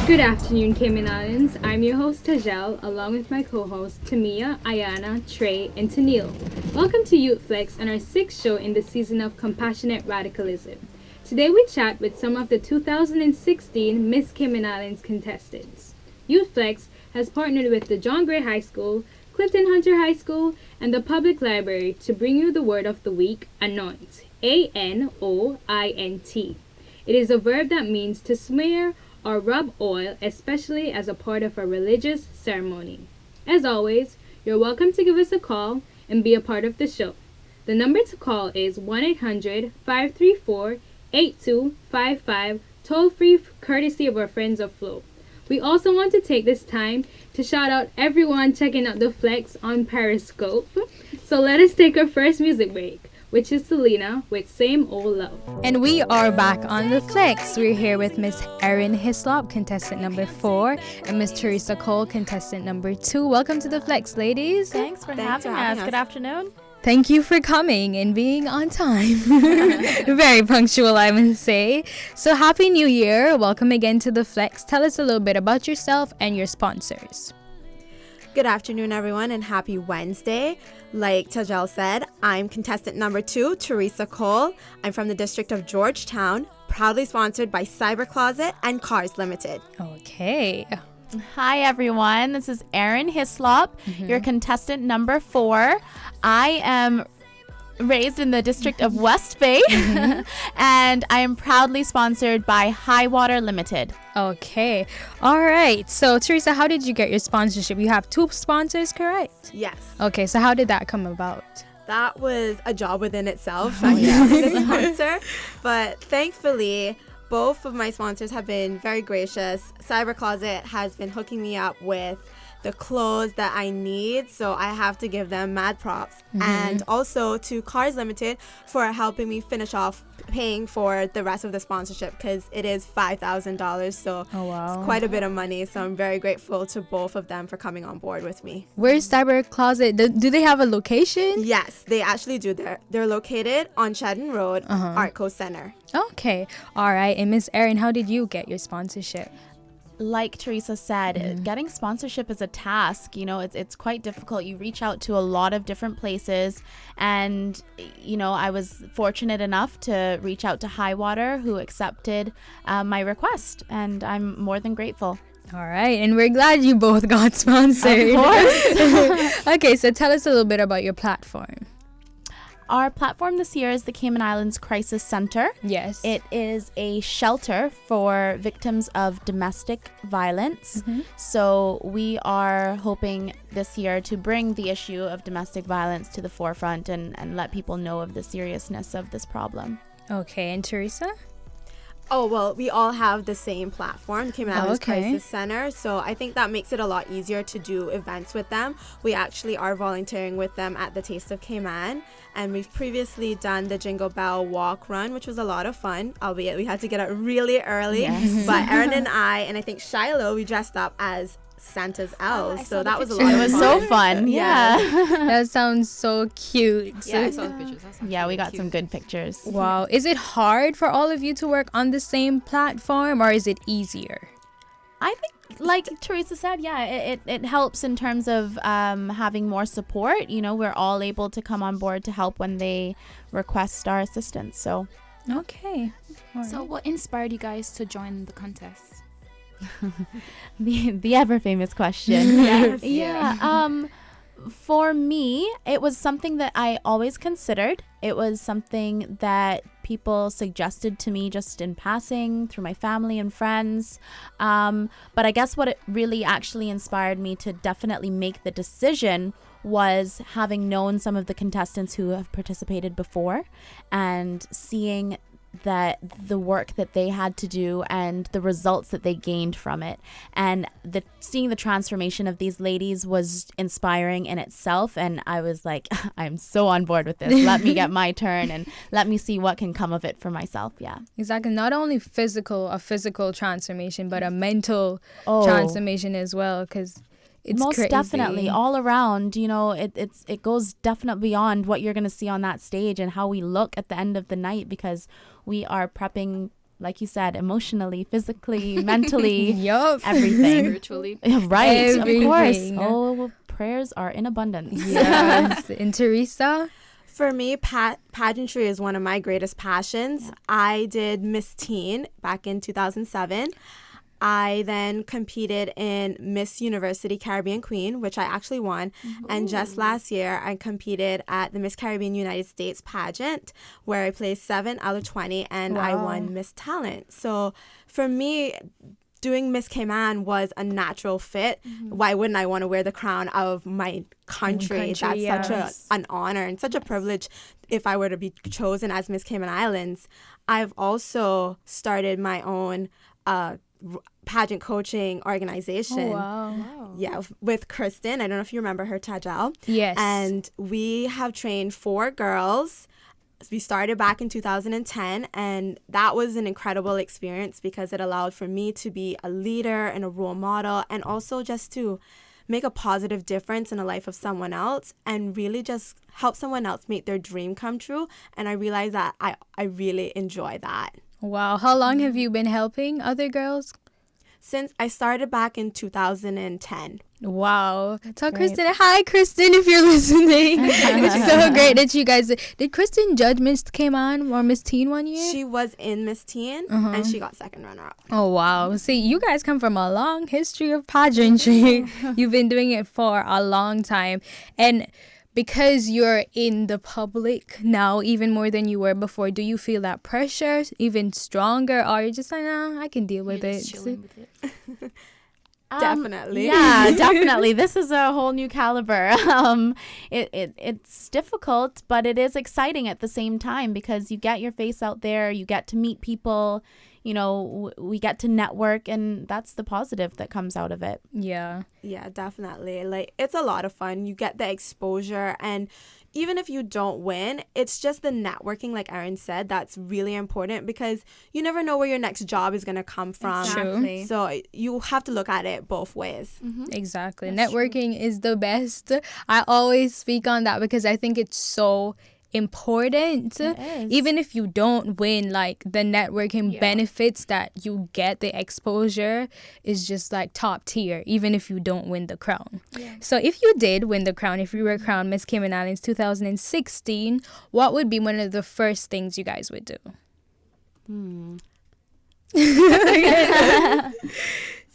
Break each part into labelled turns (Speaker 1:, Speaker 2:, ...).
Speaker 1: Good afternoon, Cayman Islands. I'm your host, Tajel, along with my co-hosts, Tamia, Ayana, Trey, and Tanil. Welcome to Youth Flex and our sixth show in the season of Compassionate Radicalism. Today we chat with some of the 2016 Miss Cayman Islands contestants. Youth Flex has partnered with the John Gray High School, Clifton Hunter High School, and the Public Library to bring you the word of the week, anoint. A-N-O-I-N-T. It is a verb that means to smear or rub oil, especially as a part of a religious ceremony. As always, you're welcome to give us a call and be a part of the show. The number to call is 1-800-534-8255, toll-free courtesy of our friends of Flow. We also want to take this time to shout out everyone checking out the Flex on Periscope. So let us take our first music break, which is Selena with Same Old Love.
Speaker 2: And we are back on the Flex. We're here with Miss Erin Hislop, contestant number 4, and Miss Teresa Cole, contestant number 2. Welcome to the Flex, ladies.
Speaker 3: Thanks for having us. Good afternoon.
Speaker 2: Thank you for coming and being on time. Very punctual, I must say. So happy New Year. Welcome again to the Flex. Tell us a little bit about yourself and your sponsors.
Speaker 3: Good afternoon, everyone, and happy Wednesday. Like Tajel said, I'm contestant number 2, Teresa Cole. I'm from the district of Georgetown, proudly sponsored by Cyber Closet and Cars Limited.
Speaker 2: Okay.
Speaker 4: Hi, everyone. This is Erin Hislop, your contestant number 4. I am raised in the district of West Bay, and I am proudly sponsored by High Water Limited.
Speaker 2: Okay. All right. So, Teresa, how did you get your sponsorship? You have 2 sponsors, correct?
Speaker 3: Yes.
Speaker 2: Okay. So, how did that come about?
Speaker 3: That was a job within itself, finding a sponsor. But thankfully, both of my sponsors have been very gracious. Cyber Closet has been hooking me up with the clothes that I need, so I have to give them mad props. And also to Cars Limited for helping me finish off paying for the rest of the sponsorship, because it is $5,000, so it's quite a bit of money. So I'm very grateful to both of them for coming on board with me.
Speaker 2: Where's Cyber Closet? Do they have a location?
Speaker 3: Yes, they actually do. They're located on Shedden Road, Artco Center.
Speaker 2: Okay. All right. And Miss Erin, how did you get your sponsorship?
Speaker 4: Like Teresa said, getting sponsorship is a task. You know, it's quite difficult. You reach out to a lot of different places, and you know, I was fortunate enough to reach out to Highwater, who accepted my request, and I'm more than grateful.
Speaker 2: All right, and we're glad you both got sponsored.
Speaker 4: Of course.
Speaker 2: Okay, so tell us a little bit about your platform.
Speaker 4: Our platform this year is the Cayman Islands Crisis Center.
Speaker 2: Yes.
Speaker 4: It is a shelter for victims of domestic violence. So we are hoping this year to bring the issue of domestic violence to the forefront and let people know of the seriousness of this problem.
Speaker 2: Okay, and Teresa?
Speaker 3: Oh, well, we all have the same platform, the Cayman Islands Crisis Center, so I think that makes it a lot easier to do events with them. We actually are volunteering with them at the Taste of Cayman, and we've previously done the Jingle Bell Walk Run, which was a lot of fun, albeit we had to get up really early.
Speaker 4: Yes.
Speaker 3: But Erin and I think Shiloh, we dressed up as Santa's elves, so that was a lot of fun.
Speaker 4: It was so fun. Yeah.
Speaker 2: That sounds so cute.
Speaker 5: Yeah, I saw the pictures.
Speaker 4: Yeah, we got some good pictures.
Speaker 2: Wow. Is it hard for all of you to work on the same platform, or is it easier?
Speaker 4: I think, like Teresa said, yeah, it helps in terms of having more support. You know, we're all able to come on board to help when they request our assistance. So,
Speaker 2: okay.
Speaker 5: So what inspired you guys to join the contest?
Speaker 4: the ever famous question.
Speaker 3: Yes.
Speaker 4: Yeah. For me, it was something that I always considered. It was something that people suggested to me just in passing through my family and friends. But I guess what it really actually inspired me to definitely make the decision was having known some of the contestants who have participated before and seeing that the work that they had to do and the results that they gained from it, and seeing the transformation of these ladies was inspiring in itself. And I was like, I'm so on board with this. Let me get my turn and let me see what can come of it for myself. Yeah,
Speaker 2: exactly. Not only a physical transformation, but a mental transformation as well, because it's
Speaker 4: most
Speaker 2: crazy.
Speaker 4: Definitely all around, you know, it goes definitely beyond what you're going to see on that stage and how we look at the end of the night, because we are prepping like you said, emotionally, physically, mentally,
Speaker 2: Yup.
Speaker 4: everything.
Speaker 5: Spiritually.
Speaker 4: Right, of course.
Speaker 2: Everything.
Speaker 4: Oh, prayers are in abundance.
Speaker 2: Yes. And Teresa?
Speaker 3: For me, pageantry is one of my greatest passions. I did Miss Teen back in 2007. I then competed in Miss University Caribbean Queen, which I actually won. And just last year, I competed at the Miss Caribbean United States pageant, where I placed 7 out of 20, and I won Miss Talent. So for me, doing Miss Cayman was a natural fit. Why wouldn't I want to wear the crown of my country? That's such an honor and such a privilege if I were to be chosen as Miss Cayman Islands. I've also started my own pageant coaching organization.
Speaker 2: Wow.
Speaker 3: Yeah, with Kristen. I don't know if you remember her, Tajal.
Speaker 2: Yes.
Speaker 3: And we have trained 4 girls. We started back in 2010, and that was an incredible experience because it allowed for me to be a leader and a role model, and also just to make a positive difference in the life of someone else and really just help someone else make their dream come true. And I realized that I really enjoy that.
Speaker 2: Wow. How long have you been helping other girls?
Speaker 3: Since I started back in 2010.
Speaker 2: Wow. Tell
Speaker 4: great.
Speaker 2: Kristen, hi Kristen, if you're listening. It's so great that you guys did Kristen judge Miss Cayman or Miss Teen one year?
Speaker 3: She was in Miss Teen, and she got second runner-up.
Speaker 2: Oh wow. See, you guys come from a long history of pageantry. You've been doing it for a long time. And because you're in the public now even more than you were before, do you feel that pressure even stronger, or you're just like, nah, I can deal with
Speaker 5: You're
Speaker 2: it?
Speaker 5: just chilling with it.
Speaker 3: Definitely.
Speaker 4: Yeah, definitely. This is a whole new caliber. It's difficult, but it is exciting at the same time because you get your face out there, you get to meet people, you know, we get to network, and that's the positive that comes out of it.
Speaker 2: Yeah.
Speaker 3: Yeah, definitely. Like, it's a lot of fun. You get the exposure, and even if you don't win, it's just the networking, like Erin said, that's really important because you never know where your next job is going to come from.
Speaker 2: True.
Speaker 3: So you have to look at it both ways.
Speaker 2: Exactly. Networking is the best. I always speak on that because I think it's so important.
Speaker 4: It is.
Speaker 2: Even if you don't win, like the networking benefits that you get, the exposure is just like top tier, even if you don't win the crown. So if you did win the crown, if you were crowned Miss Cayman Islands 2016, what would be one of the first things you guys would do?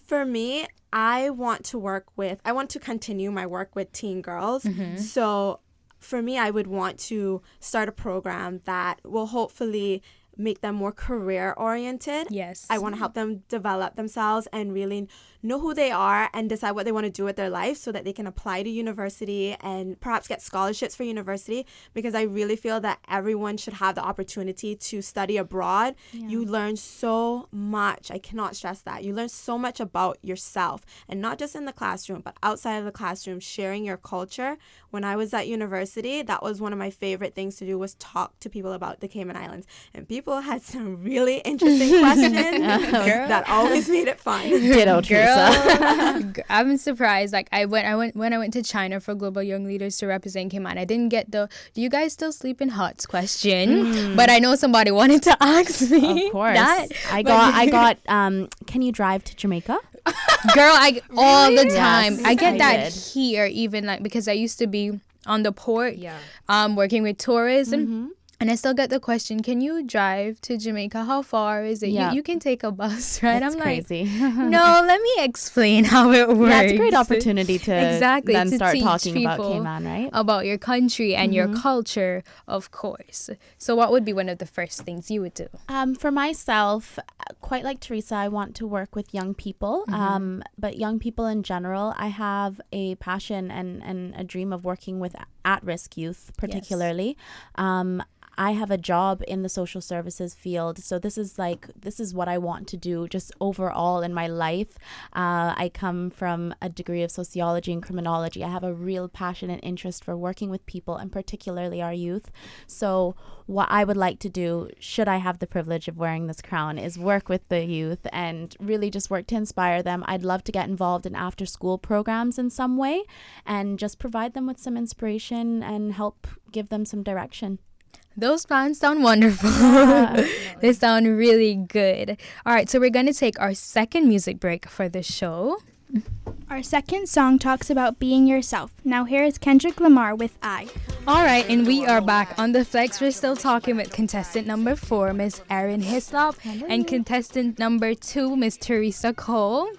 Speaker 3: For me, I want to continue my work with teen girls. So for me, I would want to start a program that will hopefully make them more career oriented.
Speaker 2: Yes.
Speaker 3: I want to help them develop themselves and really know who they are and decide what they want to do with their life so that they can apply to university and perhaps get scholarships for university, because I really feel that everyone should have the opportunity to study abroad. You learn so much. I cannot stress that. You learn so much about yourself, and not just in the classroom, but outside of the classroom, sharing your culture. When I was at university, that was one of my favorite things to do, was talk to people about the Cayman Islands. And people had some really interesting questions that always made it fun.
Speaker 4: Ditto, Teresa.
Speaker 2: I'm surprised. Like when I went to China for Global Young Leaders to represent Cayman, I didn't get the "Do you guys still sleep in huts?" question, but I know somebody wanted to ask me.
Speaker 4: Of course.
Speaker 2: that.
Speaker 4: I got can you drive to Jamaica?
Speaker 2: Girl, all the time.
Speaker 4: Yes,
Speaker 2: I get
Speaker 4: I
Speaker 2: that
Speaker 4: did.
Speaker 2: here, even like because I used to be on the port, working with tourism. And I still get the question, can you drive to Jamaica? How far is it?
Speaker 4: Yeah.
Speaker 2: You can take a bus, right?
Speaker 4: It's
Speaker 2: I'm
Speaker 4: crazy.
Speaker 2: like, no, let me explain how it works.
Speaker 4: Yeah, it's a great opportunity to
Speaker 2: Exactly,
Speaker 4: then
Speaker 2: to
Speaker 4: start
Speaker 2: teach
Speaker 4: talking about
Speaker 2: people
Speaker 4: Cayman, right?
Speaker 2: about your country and your culture, of course. So what would be one of the first things you would do?
Speaker 4: For myself, quite like Teresa, I want to work with young people, but young people in general. I have a passion and a dream of working with at-risk youth, particularly. I have a job in the social services field, so this is what I want to do just overall in my life. I come from a degree of sociology and criminology. I have a real passion and interest for working with people, and particularly our youth. So what I would like to do, should I have the privilege of wearing this crown, is work with the youth and really just work to inspire them. I'd love to get involved in after school programs in some way and just provide them with some inspiration and help give them some direction.
Speaker 2: Those plans sound wonderful. They sound really good. All right, so we're going to take our second music break for the show.
Speaker 6: Our second song talks about being yourself. Now here is Kendrick Lamar with I.
Speaker 2: All right, and we are back on the Flex. We're still talking with contestant number 4, Miss Erin Hislop, and contestant number 2, Miss Teresa Cole.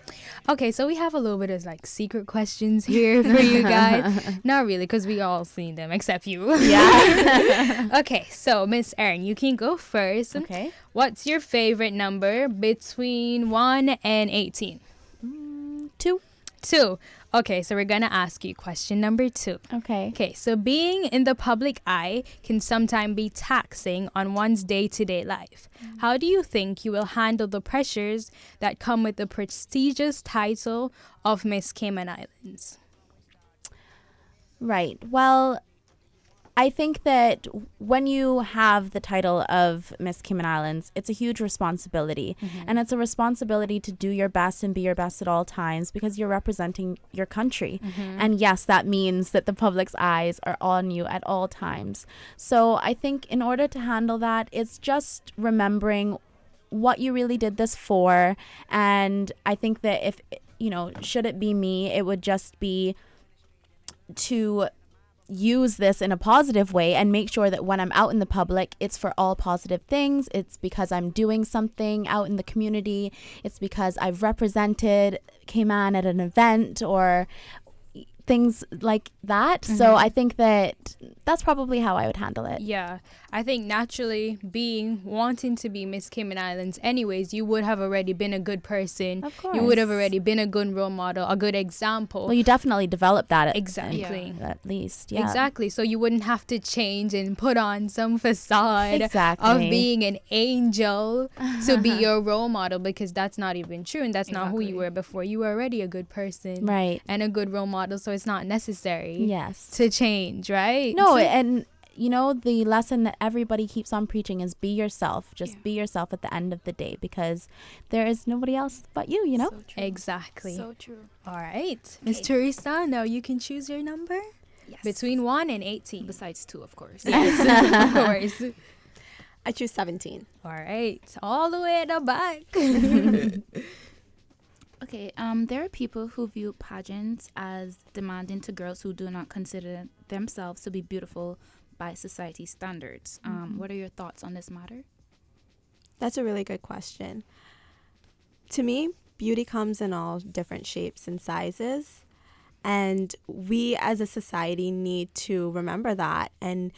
Speaker 2: Okay, so we have a little bit of like secret questions here for you guys. Not really, because we all seen them except you.
Speaker 4: Yeah.
Speaker 2: Okay, so Miss Erin, you can go first.
Speaker 4: Okay.
Speaker 2: What's your favorite number between 1 and 18?
Speaker 4: 2.
Speaker 2: 2. Okay, so we're going to ask you question number 2.
Speaker 4: Okay.
Speaker 2: Okay, so being in the public eye can sometimes be taxing on one's day-to-day life. How do you think you will handle the pressures that come with the prestigious title of Miss Cayman Islands?
Speaker 4: Right. Well, I think that when you have the title of Miss Cayman Islands, it's a huge responsibility. And it's a responsibility to do your best and be your best at all times because you're representing your country. And yes, that means that the public's eyes are on you at all times. So I think in order to handle that, it's just remembering what you really did this for. And I think that if, should it be me, it would just be to use this in a positive way and make sure that when I'm out in the public, it's for all positive things. It's because I'm doing something out in the community. It's because I've represented Cayman at an event or things like that. So I think that that's probably how I would handle it.
Speaker 2: Yeah, I think naturally wanting to be Miss Cayman Islands anyways, you would have already been a good person.
Speaker 4: Of course.
Speaker 2: You would have already been a good role model, a good example.
Speaker 4: Well, you definitely develop that
Speaker 2: Exactly.
Speaker 4: at least. Yeah.
Speaker 2: Exactly. So you wouldn't have to change and put on some facade
Speaker 4: Exactly.
Speaker 2: of being an angel to be your role model, because that's not even true, and that's not who you were before. You were already a good person.
Speaker 4: Right.
Speaker 2: And a good role model, so it's not necessary
Speaker 4: Yes.
Speaker 2: to change, right?
Speaker 4: No, and the lesson that everybody keeps on preaching is be yourself. Just be yourself at the end of the day, because there is nobody else but you,
Speaker 5: So true.
Speaker 2: Exactly.
Speaker 5: So true.
Speaker 2: All right. Miss Teresa, now you can choose your number
Speaker 5: Yes.
Speaker 2: between 1 and 18.
Speaker 5: Besides 2, of course.
Speaker 2: Yes, of course.
Speaker 3: I choose 17.
Speaker 2: All right. All the way at the back.
Speaker 5: Okay, there are people who view pageants as demanding to girls who do not consider themselves to be beautiful by society standards. What are your thoughts on this matter?
Speaker 3: That's a really good question. To me, beauty comes in all different shapes and sizes. And we as a society need to remember that. And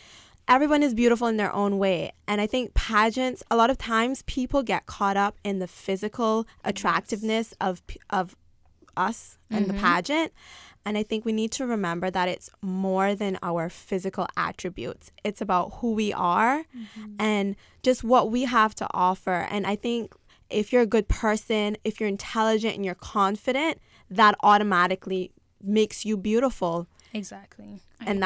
Speaker 3: everyone is beautiful in their own way. And I think pageants, a lot of times people get caught up in the physical attractiveness of us and the pageant. And I think we need to remember that it's more than our physical attributes. It's about who we are and just what we have to offer. And I think if you're a good person, if you're intelligent and you're confident, that automatically makes you beautiful.
Speaker 2: Exactly.
Speaker 3: And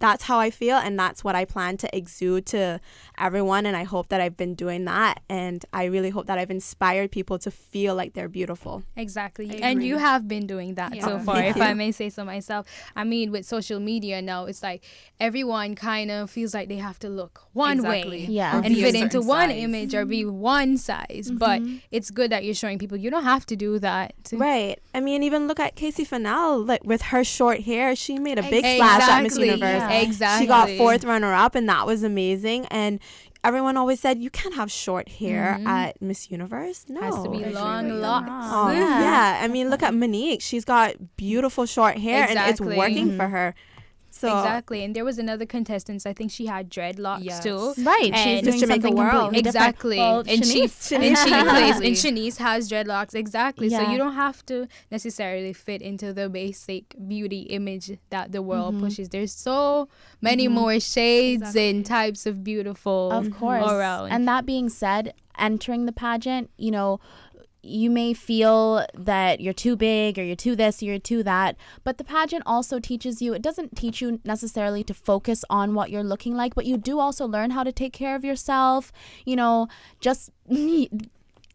Speaker 3: that's how I feel, and that's what I plan to exude to everyone. And I hope that I've been doing that, and I really hope that I've inspired people to feel like they're beautiful.
Speaker 2: Exactly.
Speaker 5: I
Speaker 2: And
Speaker 5: agree.
Speaker 2: you have been doing that so
Speaker 5: Yeah.
Speaker 2: far,
Speaker 3: Thank
Speaker 2: if
Speaker 3: you.
Speaker 2: I may say so myself. I mean, with social media now, it's like everyone kind of feels like they have to look one
Speaker 5: Exactly.
Speaker 2: way
Speaker 4: Yeah.
Speaker 2: and
Speaker 5: Be a
Speaker 2: fit into
Speaker 5: certain
Speaker 2: one
Speaker 5: size.
Speaker 2: image or be one size. But it's good that you're showing people you don't have to do that.
Speaker 3: Right. I mean, even look at Casey Fennell, like with her short hair, she made a big
Speaker 2: Exactly.
Speaker 3: splash at Miss Universe.
Speaker 4: Yeah.
Speaker 2: Exactly.
Speaker 3: She got 4th runner-up, and that was amazing. And everyone always said, you can't have short hair at Miss Universe. No.
Speaker 2: Has to be
Speaker 5: Agree
Speaker 2: long
Speaker 5: with you.
Speaker 2: locks.
Speaker 3: Oh,
Speaker 4: Yeah.
Speaker 3: yeah. I mean, look at Monique. She's got beautiful short hair, and it's
Speaker 2: Exactly.
Speaker 3: working for her. So
Speaker 2: Exactly. And there was another contestant, I think she had dreadlocks
Speaker 5: Yes.
Speaker 2: too.
Speaker 4: Right.
Speaker 2: And
Speaker 4: She's doing
Speaker 3: Jamaica
Speaker 4: something
Speaker 3: World.
Speaker 4: completely different.
Speaker 2: Exactly.
Speaker 4: Well,
Speaker 2: and she
Speaker 4: Shanice.
Speaker 2: plays, and Shanice has dreadlocks. Exactly. So
Speaker 4: Yeah.
Speaker 2: you don't have to necessarily fit into the basic beauty image that the world pushes. There's so many more shades
Speaker 5: Exactly.
Speaker 2: and types of beautiful
Speaker 4: Of course.
Speaker 2: around.
Speaker 4: And that being said, entering the pageant, you may feel that you're too big or you're too this or you're too that, but the pageant also teaches you, it doesn't teach you necessarily to focus on what you're looking like, but you do also learn how to take care of yourself, just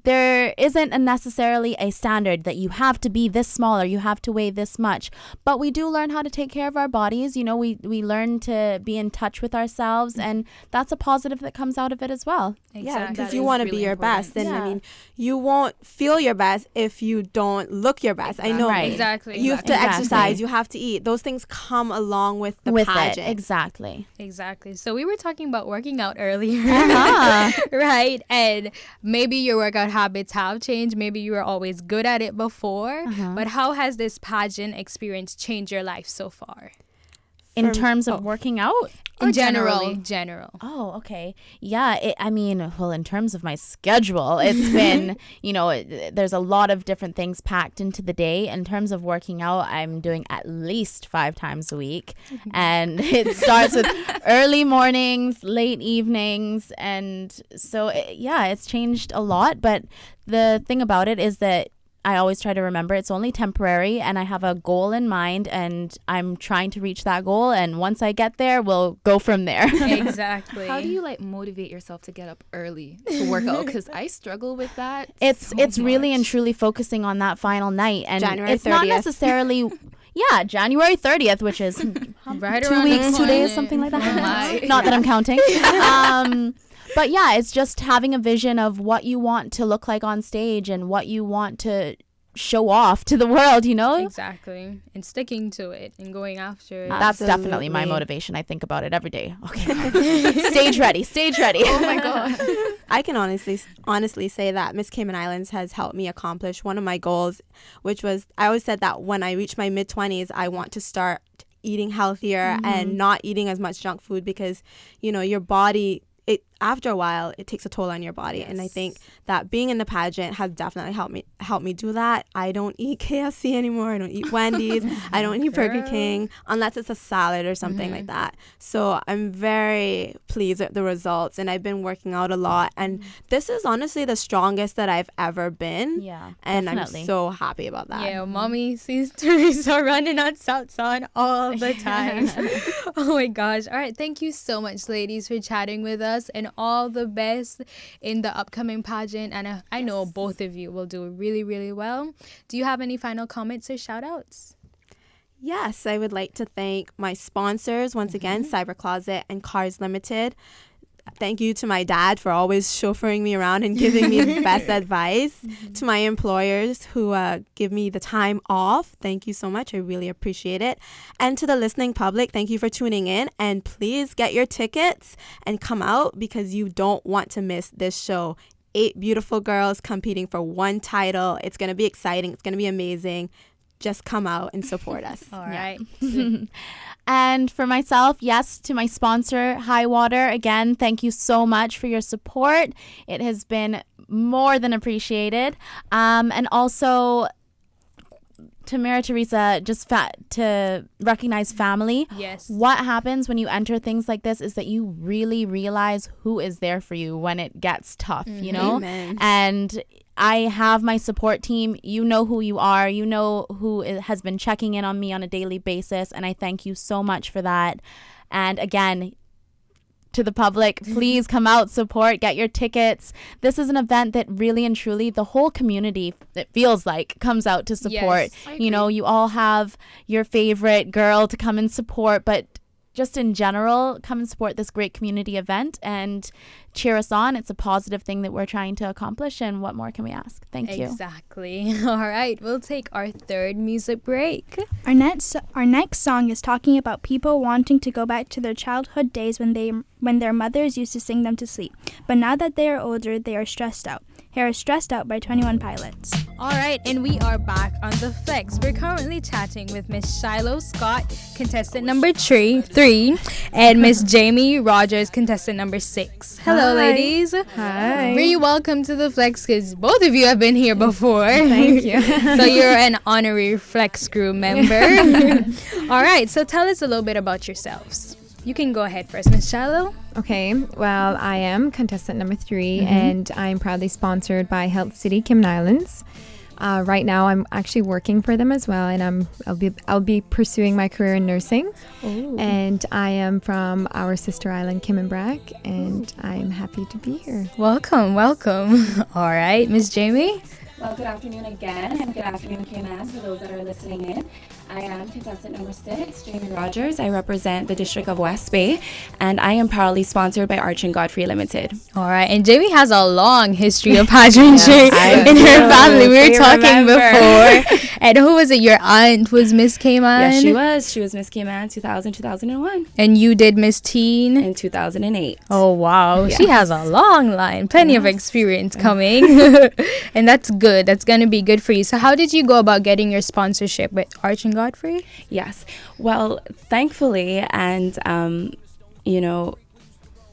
Speaker 4: there isn't necessarily a standard that you have to be this small or you have to weigh this much, but we do learn how to take care of our bodies. You know, we learn to be in touch with ourselves, and that's a positive that comes out of it as well.
Speaker 3: Yeah, because
Speaker 5: That
Speaker 3: you
Speaker 5: is
Speaker 3: want to
Speaker 5: really
Speaker 3: be your
Speaker 5: important.
Speaker 3: best. And I
Speaker 4: Yeah.
Speaker 3: mean, you won't feel your best if you don't look your best. I know.
Speaker 4: Right.
Speaker 2: Exactly.
Speaker 3: You have to
Speaker 4: Exactly.
Speaker 3: exercise, you have to eat. Those things come along with the
Speaker 4: With
Speaker 3: pageant.
Speaker 4: it, exactly.
Speaker 2: Exactly. So we were talking about working out earlier.
Speaker 4: Uh-huh.
Speaker 2: Right? And maybe your workout habits have changed. Maybe you were always good at it before.
Speaker 4: Uh-huh.
Speaker 2: But how has this pageant experience changed your life so far?
Speaker 4: In terms of working out?
Speaker 2: In
Speaker 4: Or
Speaker 2: general.
Speaker 4: Oh, okay. Yeah, in terms of my schedule, it's been, there's a lot of different things packed into the day. In terms of working out, I'm doing at least 5 times a week. And it starts with early mornings, late evenings. And so, it's changed a lot. But the thing about it is that I always try to remember it's only temporary, and I have a goal in mind, and I'm trying to reach that goal. And once I get there, we'll go from there.
Speaker 2: Exactly.
Speaker 5: How do you motivate yourself to get up early to work out? Because I struggle with that.
Speaker 4: It's
Speaker 5: so
Speaker 4: really and
Speaker 5: much.
Speaker 4: truly focusing on that final night, and
Speaker 3: January
Speaker 4: it's not
Speaker 3: 30th.
Speaker 4: necessarily January 30th, which is
Speaker 2: Right
Speaker 4: 2
Speaker 2: around
Speaker 4: weeks,
Speaker 2: the
Speaker 4: 2 days,
Speaker 2: corner.
Speaker 4: something like that.
Speaker 5: Oh my.
Speaker 4: Not that I'm counting. But yeah, it's just having a vision of what you want to look like on stage and what you want to show off to the world,
Speaker 2: Exactly. And sticking to it and going after it.
Speaker 4: That's definitely my
Speaker 3: Absolutely.
Speaker 4: motivation. I think about it every day. Okay. Stage ready.
Speaker 5: Oh my God.
Speaker 3: I can honestly say that Miss Cayman Islands has helped me accomplish one of my goals, which was I always said that when I reach my mid-20s, I want to start eating healthier and not eating as much junk food because, your body, after a while, it takes a toll on your body. And I think that being in the pageant has definitely helped me do that. I don't eat KFC anymore. I don't eat Wendy's. I don't eat Burger King unless it's a salad or something like that. So I'm very pleased with the results, and I've been working out a lot. And this is honestly the strongest that I've ever been.
Speaker 4: Yeah,
Speaker 3: And
Speaker 4: definitely.
Speaker 3: I'm so happy about that.
Speaker 2: Yeah, mommy sees Teresa running on Southside all the time. Oh my gosh. All right. Thank you so much, ladies, for chatting with us, and all the best in the upcoming pageant. And I know both of you will do really, really well. Do you have any final comments or shout outs?
Speaker 3: Yes, I would like to thank my sponsors once again, Cyber Closet and Cars Limited. Thank you to my dad for always chauffeuring me around and giving me the best advice. To my employers who give me the time off, thank you so much. I really appreciate it. And to the listening public, thank you for tuning in. And please get your tickets and come out because you don't want to miss this show. 8 beautiful girls competing for one title. It's going to be exciting. It's going to be amazing. Just come out and support us.
Speaker 2: All right.
Speaker 4: And for myself, yes, to my sponsor, Highwater, again, thank you so much for your support. It has been more than appreciated. And also to Mara Teresa, just to recognize family.
Speaker 2: Yes.
Speaker 4: What happens when you enter things like this is that you really realize who is there for you when it gets tough,
Speaker 3: Amen.
Speaker 4: And I have my support team. You know who you are. You know who has been checking in on me on a daily basis. And I thank you so much for that. And again, to the public, please come out, support, get your tickets. This is an event that really and truly the whole community, it feels like, comes out to support.
Speaker 2: Yes, I
Speaker 4: You all have your favorite girl to come and support, but just in general, come and support this great community event and cheer us on. It's a positive thing that we're trying to accomplish, and what more can we ask? Thank you.
Speaker 2: Exactly. All right. We'll take our third music break.
Speaker 6: Our next song is talking about people wanting to go back to their childhood days when their mothers used to sing them to sleep. But now that they are older, they are stressed out. Here is Stressed Out by 21 Pilots.
Speaker 2: All right, and we are back on the Flex. We're currently chatting with Miss Shiloh Scott, contestant number 3, and Miss Jamie Rogers, contestant number 6. Hello, ladies.
Speaker 7: Hi.
Speaker 2: Very welcome to the Flex, because both of you have been here before.
Speaker 7: Thank you.
Speaker 2: So you're an honorary Flex crew member. All right, so tell us a little bit about yourselves. You can go ahead first, Miss Shiloh.
Speaker 7: Okay, well, I am contestant number 3, and I'm proudly sponsored by Health City Cayman Islands. Right now, I'm actually working for them as well, and I'll be pursuing my career in nursing. And I am from our sister island, Cayman, and I'm happy to be here.
Speaker 2: Welcome. All right, Miss Jamie.
Speaker 8: Well, good afternoon again, and good afternoon, Cayman, for those that are listening in. I am contestant number 6, Jamie Rogers. I represent the District of West Bay, and I am proudly sponsored by Arch and Godfrey Limited.
Speaker 2: All right, and Jamie has a long history of pageantry in her family. We were talking before. And who was it? Your aunt was Miss Cayman?
Speaker 8: Yes, she was. She was Miss Cayman 2001.
Speaker 2: And you did Miss Teen?
Speaker 8: In 2008.
Speaker 2: Oh, wow.
Speaker 8: Yes.
Speaker 2: She has a long line, plenty of experience coming. And that's good. That's going to be good for you. So how did you go about getting your sponsorship with Arch and Godfrey?
Speaker 8: Yes. Well, thankfully, and,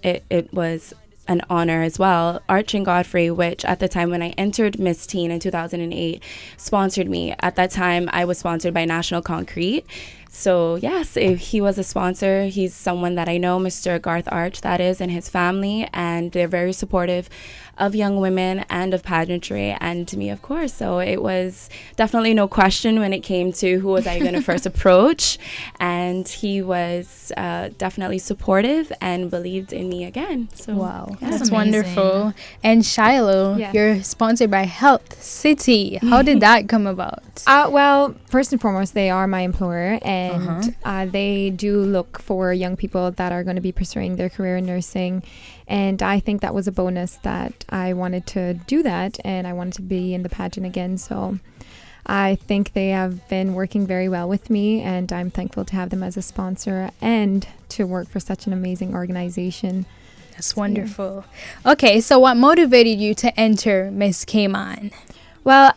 Speaker 8: it was an honor as well. Arch and Godfrey, which at the time when I entered Miss Teen in 2008, sponsored me. At that time, I was sponsored by National Concrete. So yes, if he was a sponsor. He's someone that I know, Mr. Garth Arch, that is, and his family, and they're very supportive of young women and of pageantry, and to me, of course. So it was definitely no question when it came to who was I going to first approach, and he was definitely supportive and believed in me again. So
Speaker 2: Wow,
Speaker 8: yeah.
Speaker 2: that's
Speaker 5: amazing.
Speaker 2: wonderful. And Shiloh,
Speaker 7: Yes.
Speaker 2: you're sponsored by Health City. How did that come about?
Speaker 7: Well, first and foremost, they are my employer, and they do look for young people that are going to be pursuing their career in nursing. And I think that was a bonus that I wanted to do that, and I wanted to be in the pageant again. So I think they have been working very well with me, and I'm thankful to have them as a sponsor and to work for such an amazing organization.
Speaker 2: That's wonderful. Okay, so what motivated you to enter Miss Cayman?
Speaker 7: Well,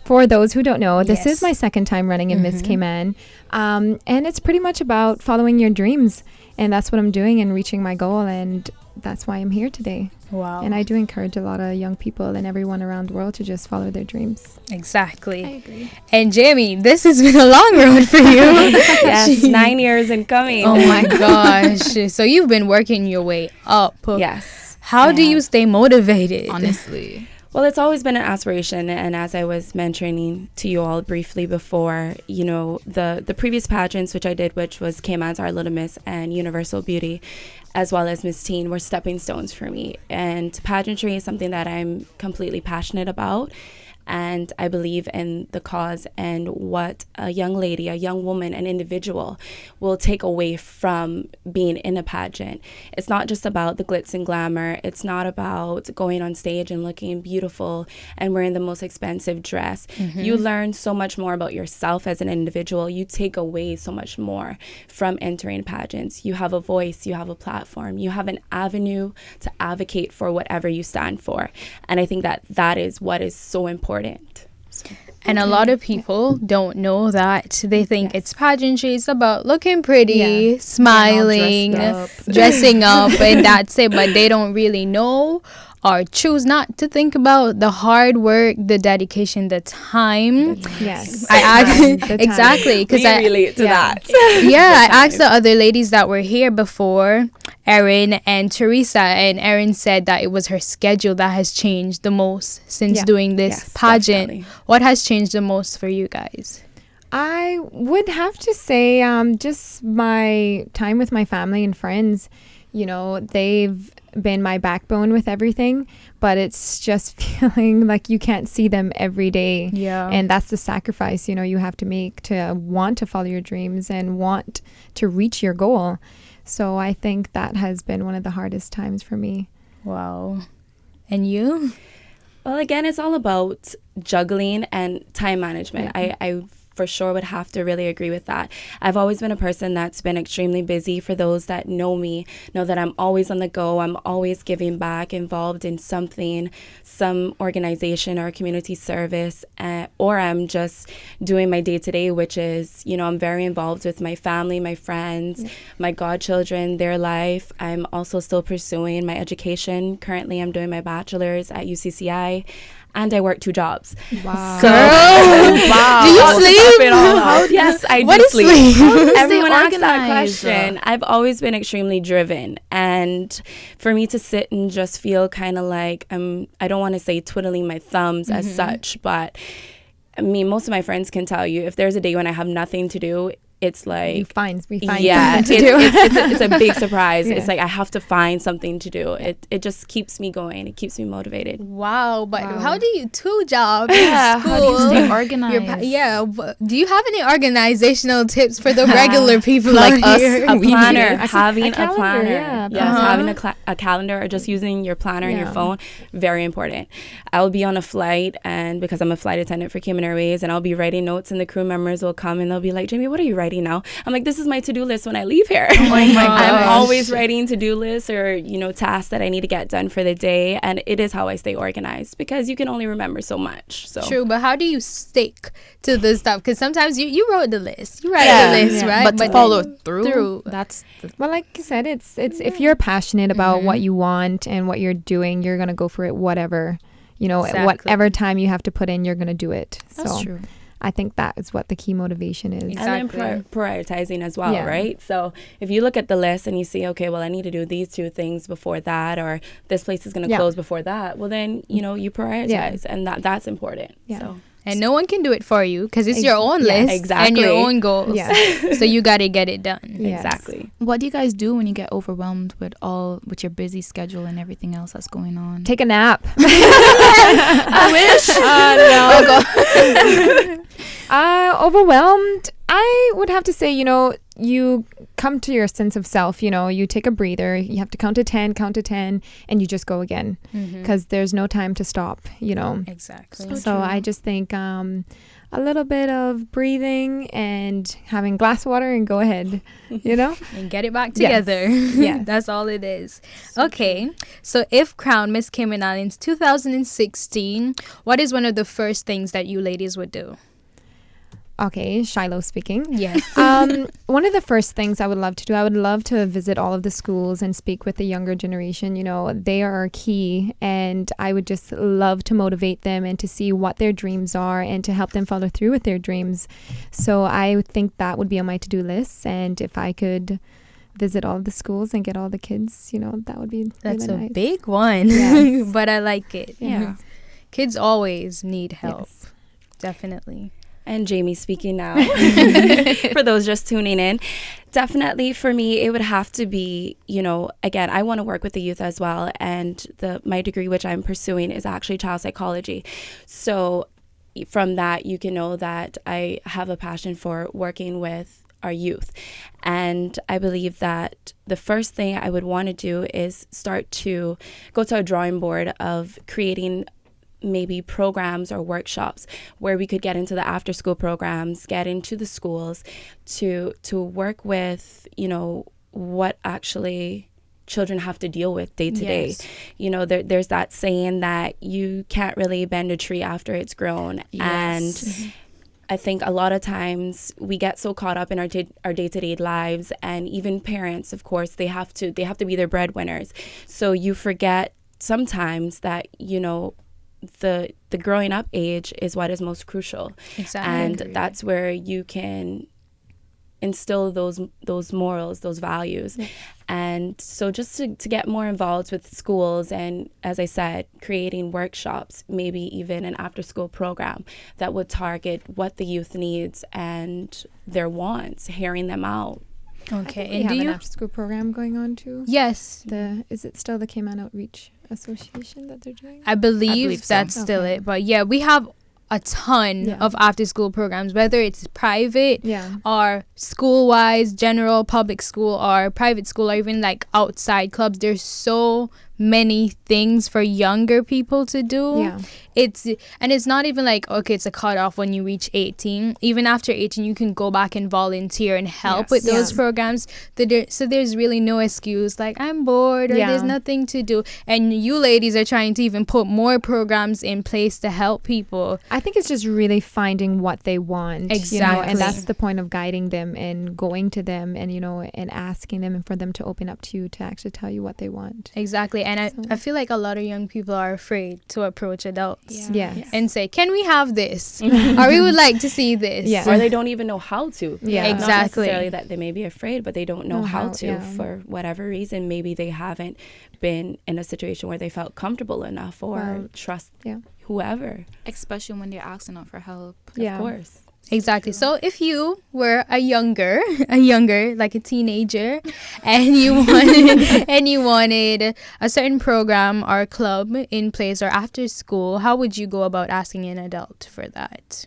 Speaker 7: for those who don't know, this
Speaker 2: Yes.
Speaker 7: is my second time running in Miss Cayman, and it's pretty much about following your dreams, and that's what I'm doing and reaching my goal, and that's why I'm here today.
Speaker 2: Wow.
Speaker 7: And I do encourage a lot of young people and everyone around the world to just follow their dreams.
Speaker 2: Exactly.
Speaker 6: I agree.
Speaker 2: And Jamie, this has been a long road for you.
Speaker 8: Yes, 9 years in coming.
Speaker 2: Oh my gosh. So you've been working your way up.
Speaker 8: Yes.
Speaker 2: How do
Speaker 8: Yeah.
Speaker 2: you stay motivated?
Speaker 5: Honestly.
Speaker 8: Well, it's always been an aspiration, and as I was mentioning to you all briefly before, the previous pageants which I did, which was Cayman's Our Little Miss and Universal Beauty, as well as Miss Teen, were stepping stones for me. And pageantry is something that I'm completely passionate about. And I believe in the cause and what a young lady, a young woman, an individual will take away from being in a pageant. It's not just about the glitz and glamour. It's not about going on stage and looking beautiful and wearing the most expensive dress. You learn so much more about yourself as an individual. You take away so much more from entering pageants. You have a voice, you have a platform, you have an avenue to advocate for whatever you stand for. And I think that is what is so important.
Speaker 2: And a lot of people don't know that. They think it's pageantry. It's about looking pretty, smiling, dressing up, and that's it. But they don't really know or choose not to think about the hard work, the dedication, the time.
Speaker 7: Yes.
Speaker 2: Exactly, because
Speaker 8: We relate to that.
Speaker 2: I asked the other ladies that were here before, Erin and Teresa, and Erin said that it was her schedule that has changed the most since doing this
Speaker 8: Yes,
Speaker 2: pageant.
Speaker 8: definitely.
Speaker 2: What has changed the most for you guys?
Speaker 7: I would have to say just my time with my family and friends. They've been my backbone with everything, but it's just feeling like you can't see them every day.
Speaker 2: Yeah.
Speaker 7: And that's the sacrifice, you have to make to want to follow your dreams and want to reach your goal. So I think that has been one of the hardest times for me.
Speaker 2: Wow. And you?
Speaker 8: Well, again, it's all about juggling and time management. I for sure would have to really agree with that. I've always been a person that's been extremely busy. For those that know me, know that I'm always on the go. I'm always giving back, involved in something, some organization or community service, or I'm just doing my day-to-day, which is, I'm very involved with my family, my friends, my godchildren, their life. I'm also still pursuing my education. Currently, I'm doing my bachelor's at UCCI. And I work 2 jobs.
Speaker 7: Wow.
Speaker 2: Girl, wow. Do you sleep?
Speaker 8: Yes, I
Speaker 2: What
Speaker 8: do
Speaker 2: is
Speaker 8: sleep.
Speaker 2: sleep?
Speaker 8: Everyone asks that
Speaker 5: organize?
Speaker 8: question. I've always been extremely driven. And for me to sit and just feel kind of like I don't want to say twiddling my thumbs as such, but I mean, most of my friends can tell you if there's a day when I have nothing to do, it's like
Speaker 7: we find
Speaker 8: yeah,
Speaker 7: something to do.
Speaker 8: it's a big surprise.
Speaker 7: Yeah.
Speaker 8: It's like I have to find something to do. It just keeps me going. It keeps me motivated.
Speaker 2: Wow, but
Speaker 7: Wow.
Speaker 2: how do you two jobs?
Speaker 5: Yeah,
Speaker 2: school,
Speaker 5: how do you stay
Speaker 2: your
Speaker 5: organized?
Speaker 2: do you have any organizational tips for the regular people
Speaker 8: Like
Speaker 2: out
Speaker 8: us,
Speaker 2: here?
Speaker 8: a
Speaker 7: We
Speaker 8: planner,
Speaker 7: need it.
Speaker 8: having
Speaker 7: A
Speaker 8: a
Speaker 7: calendar,
Speaker 8: planner,
Speaker 7: yeah,
Speaker 8: yes, having a calendar or just using your planner in your
Speaker 7: Yeah.
Speaker 8: phone, very important. I'll be on a flight, and because I'm a flight attendant for Cayman Airways, and I'll be writing notes, and the crew members will come and they'll be like, Jamie, what are you writing now? I'm like, this is my to-do list when I leave here.
Speaker 2: Oh my
Speaker 8: I'm
Speaker 2: gosh.
Speaker 8: always writing to-do lists or, tasks that I need to get done for the day. And it is how I stay organized because you can only remember so much. So
Speaker 2: True, but how do you stick to this stuff? Because sometimes you wrote the list, you write
Speaker 8: Yeah.
Speaker 2: the list,
Speaker 7: Yeah.
Speaker 2: right?
Speaker 5: But to follow through,
Speaker 2: that's
Speaker 7: Well, like you said, it's if you're passionate about what you want and what you're doing, you're gonna go for it. Whatever,
Speaker 2: Exactly.
Speaker 7: whatever time you have to put in, you're gonna do it.
Speaker 5: that's
Speaker 7: So
Speaker 5: true.
Speaker 7: I think that is what the key motivation is.
Speaker 8: and then
Speaker 2: Exactly.
Speaker 8: prioritizing as well,
Speaker 7: Yeah.
Speaker 8: right? So if you look at the list and you see, okay, well, I need to do these 2 things before that, or this place is going to
Speaker 7: Yeah.
Speaker 8: close before that, well, then, you prioritize, and that's important.
Speaker 7: Yeah.
Speaker 8: So
Speaker 2: and no one can do it for you because it's your own
Speaker 7: yeah,
Speaker 2: list and
Speaker 8: exactly.
Speaker 2: your own goals.
Speaker 7: Yeah.
Speaker 2: So you got to get it done.
Speaker 7: Yes.
Speaker 8: exactly.
Speaker 5: What do you guys do when you get overwhelmed with your busy schedule and everything else that's going on?
Speaker 7: Take a nap.
Speaker 5: I wish.
Speaker 7: Overwhelmed. I would have to say, you come to your sense of self. You take a breather. You have to count to 10, and you just go again because there's no time to stop.
Speaker 2: Exactly.
Speaker 7: So I just think a little bit of breathing and having glass water and go ahead,
Speaker 2: And get it back
Speaker 7: Yes.
Speaker 2: together.
Speaker 7: Yes.
Speaker 2: That's all it is. Okay. So if crowned Miss Cayman Islands 2016, what is one of the first things that you ladies would do?
Speaker 7: Okay, Shiloh speaking.
Speaker 2: Yes.
Speaker 7: One of the first things I would love to do, I would love to visit all of the schools and speak with the younger generation. They are key, and I would just love to motivate them and to see what their dreams are and to help them follow through with their dreams. So I would think that would be on my to-do list, and if I could visit all of the schools and get all the kids, that would be
Speaker 2: That's
Speaker 7: really
Speaker 2: a
Speaker 7: nice.
Speaker 2: big one.
Speaker 7: Yes.
Speaker 2: But I like it.
Speaker 5: Yeah.
Speaker 2: Kids always need help.
Speaker 7: Yes.
Speaker 2: Definitely.
Speaker 8: And Jamie speaking now. For those just tuning in, definitely for me, it would have to be, again, I want to work with the youth as well. And my degree, which I'm pursuing, is actually child psychology. So from that, you can know that I have a passion for working with our youth. And I believe that the first thing I would want to do is start to go to a drawing board of creating maybe programs or workshops where we could get into the after school programs, get into the schools to work with, what actually children have to deal with day to day. There's that saying that you can't really bend a tree after it's grown. And I think a lot of times we get so caught up in our day-to-day lives, and even parents, of course, they have to be their breadwinners. So you forget sometimes that, the growing up age is what is most crucial.
Speaker 2: Exactly.
Speaker 8: And that's where you can instill those morals, those values. And so just to get more involved with schools, and as I said, creating workshops, maybe even an after school program that would target what the youth needs and their wants, hearing them out.
Speaker 2: Okay.
Speaker 7: We
Speaker 2: And
Speaker 7: have
Speaker 2: do
Speaker 7: an
Speaker 2: you?
Speaker 7: after school program going on too.
Speaker 2: Yes.
Speaker 7: Is it still the Cayman Outreach Association that they're doing?
Speaker 2: I believe
Speaker 5: so.
Speaker 2: that's still
Speaker 7: Okay.
Speaker 2: it. But yeah, we have a ton
Speaker 7: Yeah.
Speaker 2: of after school programs, whether it's private
Speaker 7: Yeah.
Speaker 2: or school wise, general public school or private school, or even like outside clubs. There's so many things for younger people to do.
Speaker 7: Yeah.
Speaker 2: It's not even like, okay, it's a cutoff when you reach 18. Even after 18, you can go back and volunteer and help
Speaker 7: Yes.
Speaker 2: with those
Speaker 7: Yeah.
Speaker 2: programs. So there's really no excuse like I'm bored or
Speaker 7: Yeah.
Speaker 2: there's nothing to do. And you ladies are trying to even put more programs in place to help people.
Speaker 7: I think it's just really finding what they want.
Speaker 2: Exactly.
Speaker 7: And that's the point of guiding them and going to them and, and asking them and for them to open up to you to actually tell you what they want.
Speaker 2: Exactly. And
Speaker 7: So-
Speaker 2: I feel like a lot of young people are afraid to approach adults
Speaker 7: Yeah.
Speaker 2: and say, can we have this? Or we would like to see this.
Speaker 7: Yeah.
Speaker 8: Or they don't even know how to.
Speaker 7: Yeah.
Speaker 8: Not
Speaker 2: Exactly.
Speaker 8: necessarily that they may be afraid, but they don't know how to
Speaker 7: yeah.
Speaker 8: for whatever reason. Maybe they haven't been in a situation where they felt comfortable enough or
Speaker 7: Well,
Speaker 8: trust
Speaker 7: yeah.
Speaker 8: whoever.
Speaker 5: Especially when they're asking out for help.
Speaker 7: Yeah.
Speaker 8: Of course.
Speaker 2: Exactly. So if you were a younger, like a teenager, and you wanted a certain program or club in place or after school, how would you go about asking an adult for that?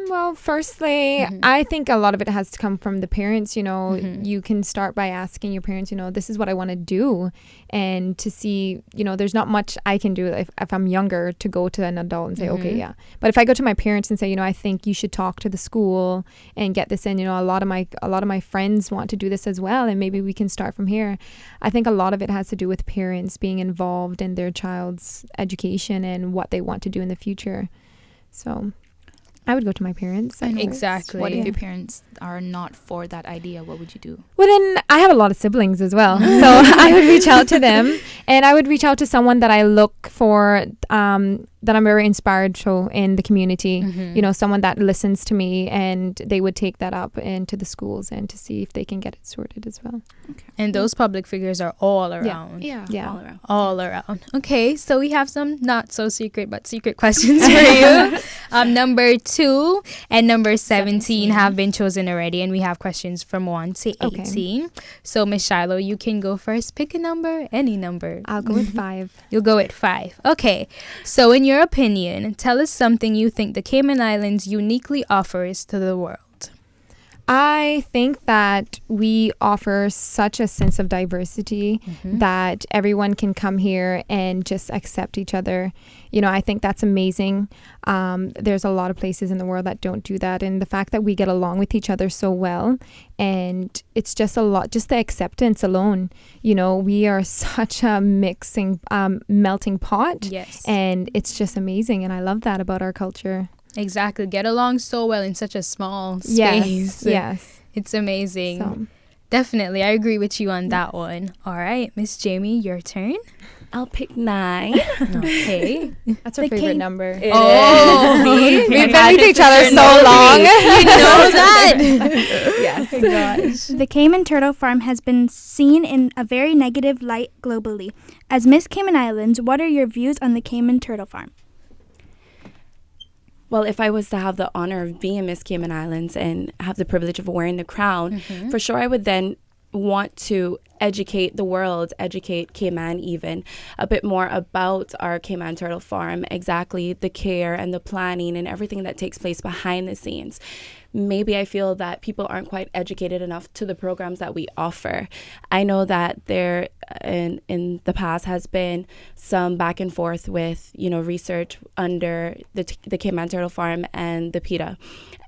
Speaker 7: Well, firstly, I think a lot of it has to come from the parents. You can start by asking your parents, this is what I want to do. And to see, there's not much I can do if I'm younger to go to an adult and say, okay, yeah. But if I go to my parents and say, I think you should talk to the school and get this in, a lot of my friends want to do this as well. And maybe we can start from here. I think a lot of it has to do with parents being involved in their child's education and what they want to do in the future. So I would go to my parents.
Speaker 2: Exactly.
Speaker 5: What if your parents are not for that idea? What would you do?
Speaker 7: Well, then I have a lot of siblings as well. So I would reach out to them, and I would reach out to someone that I look for, that I'm very inspired to in the community. Someone that listens to me, and they would take that up into the schools and to see if they can get it sorted as well.
Speaker 2: Okay. And those public figures are all around.
Speaker 5: Yeah.
Speaker 2: All around. Okay, so we have some not so secret but secret questions for you. Number 2 and number 17 have been chosen already, and we have questions from 1 to 18. So Miss Shiloh, you can go first. Pick a number, any number.
Speaker 7: I'll go with 5.
Speaker 2: You'll go with 5. Okay. So in your opinion, tell us something you think the Cayman Islands uniquely offers to the world.
Speaker 7: I think that we offer such a sense of diversity that everyone can come here and just accept each other. I think that's amazing. There's a lot of places in the world that don't do that. And the fact that we get along with each other so well, and it's just just the acceptance alone. We are such a melting pot.
Speaker 2: Yes.
Speaker 7: And it's just amazing. And I love that about our culture.
Speaker 2: Exactly. Get along so well in such a small space.
Speaker 7: Yes.
Speaker 2: It's amazing.
Speaker 7: So.
Speaker 2: Definitely. I agree with you on that one. All right. Miss Jamie, your turn.
Speaker 8: I'll pick 9.
Speaker 2: Okay.
Speaker 7: That's our favorite number.
Speaker 8: We've
Speaker 7: been with each other so long.
Speaker 2: You know that.
Speaker 8: Yes.
Speaker 2: Oh gosh.
Speaker 6: The Cayman Turtle Farm has been seen in a very negative light globally. As Miss Cayman Islands, what are your views on the Cayman Turtle Farm?
Speaker 8: Well, if I was to have the honor of being Miss Cayman Islands and have the privilege of wearing the crown, for sure I would then want to educate the world, educate Cayman even, a bit more about our Cayman Turtle Farm, exactly the care and the planning and everything that takes place behind the scenes. Maybe I feel that people aren't quite educated enough to the programs that we offer. I know that there in the past has been some back and forth with, research under the Cayman Turtle Farm and the PETA.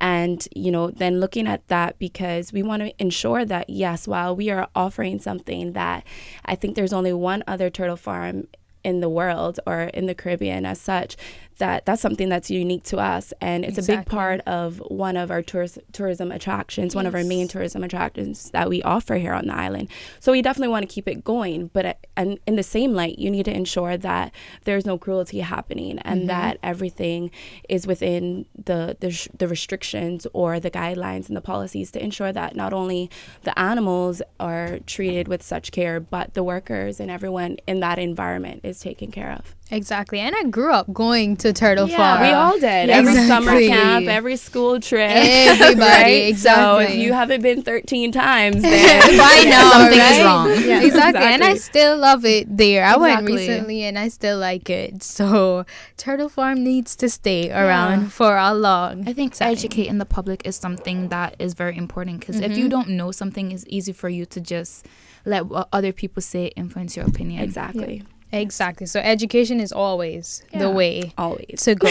Speaker 8: And, then looking at that, because we want to ensure that, yes, while we are offering something that I think there's only one other turtle farm in the world or in the Caribbean as such, that's something that's unique to us, and it's a big part of one of our tourism attractions, one of our main tourism attractions that we offer here on the island. So we definitely want to keep it going, but and in the same light, you need to ensure that there's no cruelty happening and that everything is within the restrictions or the guidelines and the policies to ensure that not only the animals are treated with such care, but the workers and everyone in that environment is taken care of.
Speaker 2: Exactly. And I grew up going to Turtle Farm.
Speaker 8: We all did.
Speaker 2: Yeah,
Speaker 8: every
Speaker 2: exactly.
Speaker 8: summer camp, every school trip.
Speaker 2: Everybody,
Speaker 8: right?
Speaker 2: exactly.
Speaker 8: So if you haven't been 13 times, then
Speaker 2: by now,
Speaker 5: something
Speaker 2: right?
Speaker 5: is wrong.
Speaker 2: Yeah, exactly. And I still love it there. I went
Speaker 5: Exactly.
Speaker 2: recently and I still like it. So Turtle Farm needs to stay around for a long
Speaker 5: I think
Speaker 2: time.
Speaker 5: educating the public is something that is very important, because if you don't know something, it's easy for you to just let what other people say influence your opinion.
Speaker 8: Exactly.
Speaker 2: Exactly. So education is always the way
Speaker 8: Always.
Speaker 2: to go.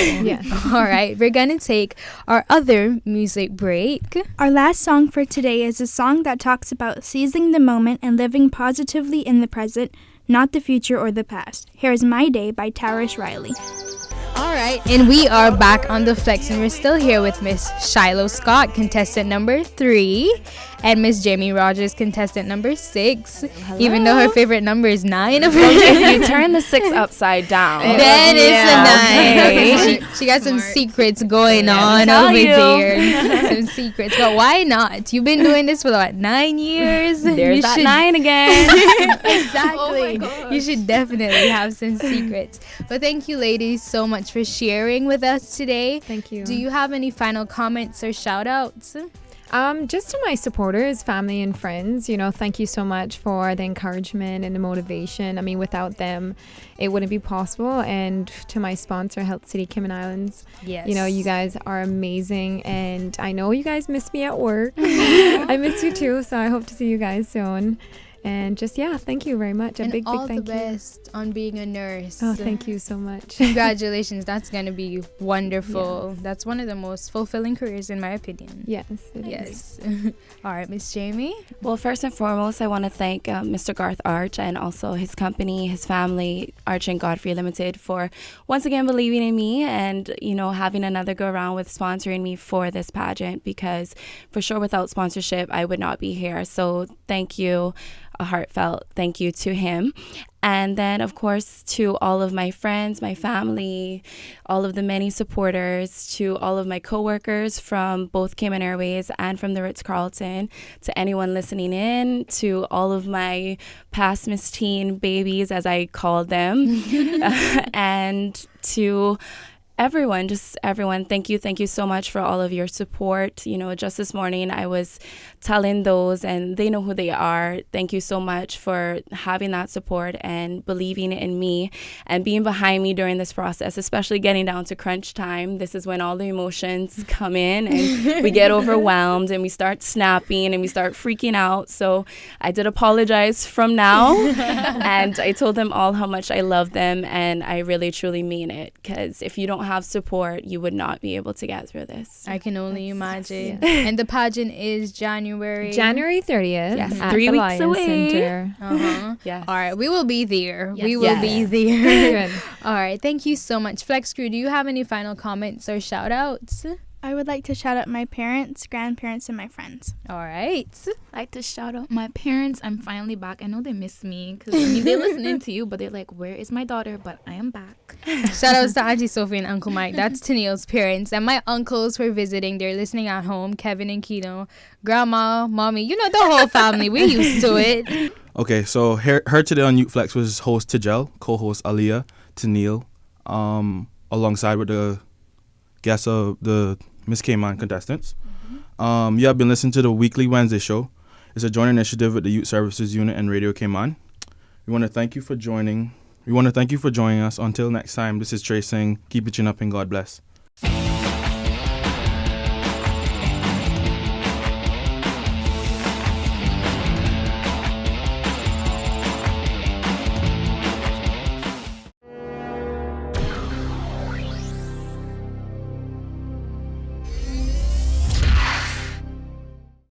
Speaker 2: All right. We're going to take our other music break.
Speaker 6: Our last song for today is a song that talks about seizing the moment and living positively in the present, not the future or the past. Here's My Day by Tarish Riley.
Speaker 2: All right, and we are back on the flex, and we're still here with Miss Shiloh Scott, contestant number 3. and Miss Jamie Rogers, contestant number 6. Even though her favorite number is 9.
Speaker 8: If you turn the 6 upside down,
Speaker 2: then it's a 9.
Speaker 1: Smart.
Speaker 2: She got some
Speaker 1: Smart.
Speaker 2: secrets going on
Speaker 8: tell
Speaker 2: over
Speaker 8: you.
Speaker 2: there. Some secrets. But why not? You've been doing this for what, 9 years?
Speaker 8: There's that 9 again.
Speaker 2: Exactly.
Speaker 1: Oh my gosh.
Speaker 2: You should definitely have some secrets. But thank you, ladies, so much for sharing with us today.
Speaker 7: Thank you.
Speaker 2: Do you have any final comments or shout outs?
Speaker 7: Just to my supporters, family, and friends, thank you so much for the encouragement and the motivation. I mean, without them, it wouldn't be possible. And to my sponsor, Health City Cayman Islands,
Speaker 2: Yes.
Speaker 7: you guys are amazing. And I know you guys miss me at work. I miss you too. So I hope to see you guys soon. And just, thank you very much.
Speaker 2: And
Speaker 7: big
Speaker 2: all
Speaker 7: thank
Speaker 2: the best on being a nurse.
Speaker 7: you. Oh, thank you so much.
Speaker 2: Congratulations. That's going to be wonderful.
Speaker 7: Yes.
Speaker 2: That's one of the most fulfilling careers in my opinion.
Speaker 7: Yes. It is.
Speaker 2: Yes. All right, Miss Jamie.
Speaker 8: Well, first and foremost, I want to thank Mr. Garth Arch and also his company, his family, Arch and Godfrey Limited, for once again believing in me and, having another go around with sponsoring me for this pageant, because for sure without sponsorship, I would not be here. So thank you. A heartfelt thank you to him. And then, of course, to all of my friends, my family, all of the many supporters, to all of my coworkers from both Cayman Airways and from the Ritz-Carlton, to anyone listening in, to all of my past Miss Teen babies, as I called them, and to everyone, thank you so much for all of your support. Just this morning I was telling those, and they know who they are, thank you so much for having that support and believing in me and being behind me during this process, especially getting down to crunch time. This is when all the emotions come in and we get overwhelmed and we start snapping and we start freaking out. So I did apologize from now and I told them all how much I love them, and I really truly mean it, because if you don't have support, you would not be able to get through this.
Speaker 2: I can only imagine. And the pageant is January
Speaker 7: 30th.
Speaker 8: Yes,
Speaker 7: at
Speaker 8: 3
Speaker 7: the
Speaker 8: weeks
Speaker 7: Lions
Speaker 8: away.
Speaker 7: Center.
Speaker 8: Yes.
Speaker 2: All right, we will be there.
Speaker 1: Yes.
Speaker 2: We will
Speaker 8: Yes.
Speaker 2: be there.
Speaker 7: Good.
Speaker 2: All right, thank you so much. Flex Crew, do you have any final comments or shout outs?
Speaker 6: I would like to shout out my parents, grandparents, and my friends.
Speaker 2: All right.
Speaker 5: I'd like to shout out my parents. I'm finally back. I know they miss me because they're listening to you, but they're like, where is my daughter? But I am back.
Speaker 2: Shout outs to Auntie Sophie and Uncle Mike. That's Tennille's parents. And my uncles were visiting. They're listening at home. Kevin and Kino. Grandma, mommy, the whole family. We're used to it.
Speaker 9: Okay, so her today on Youth Flex was host Tejel, co-host Aliyah, Tennille, alongside with the guests of the Miss Cayman contestants. You have been listening to the weekly Wednesday show. It's a joint initiative with the Youth Services Unit and Radio Cayman. We want to thank you for joining us. Until next time, this is Trey saying, keep it chin up and God bless.